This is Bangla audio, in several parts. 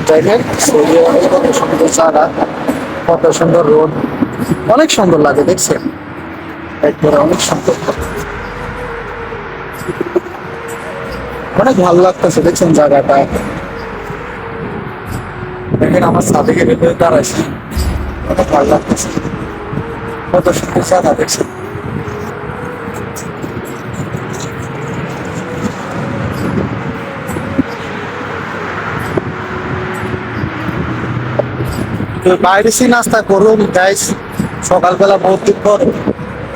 দেখেন সৌদি আরবে কত সুন্দর জায়গা, কত সুন্দর রোড, অনেক সুন্দর লাগে দেখছেন, একবারে অনেক সুন্দর, অনেক ভালো লাগতেছে দেখছেন জায়গাটা। দেখেন আমার সাথে দাঁড়াইছে, অনেক ভালো লাগতেছে, কত সুন্দর জায়গা দেখছেন। তো বাইরে সি নাস্তা করুন গাইস, সকালবেলা বহুত দিন পর,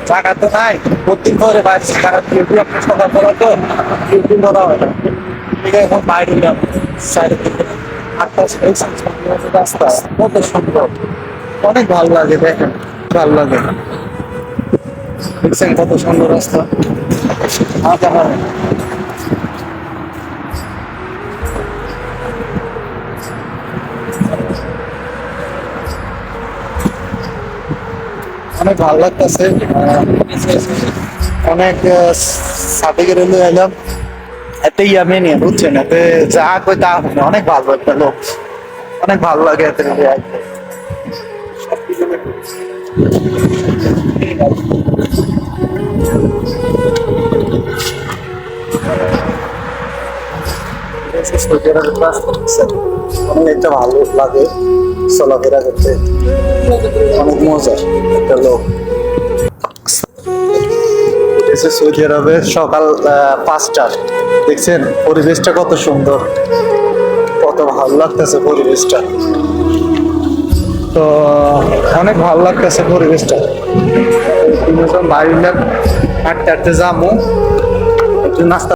টাকা তো নাই, প্রত্যেক ঘরে বাইরে টাকা ডিউটি আপনি সকালবেলা তো ডিউটি করা হয় না, ঠিক আছে এখন বাইরে যাব সাইডে থেকে 8টা রাস্তা কত সুন্দর, অনেক ভালো লাগে দেখেন, ভালো লাগে দেখছেন কত সুন্দর রাস্তা। অনেক ভালো লাগতেছে, অনেক সার্টিফিকেট এলাম, এতে ইয়ামে নিয়ে বুঝছেন, এতে যা কই তা হবে না, অনেক ভালো একটা লোক, অনেক ভালো লাগে এতে অনেক একটা ভালো লাগে চলাফেরা করতে, অনেক মজা একটা লোক। সৌদি আরবে সকাল 5টার, দেখছেন পরিবেশটা কত সুন্দর, কত ভালো লাগতেছে পরিবেশটা, তো অনেক ভালো লাগতেছে পরিবেশটা। বাইরে হাঁটতে হাঁটতে যাবো, একটু নাস্তা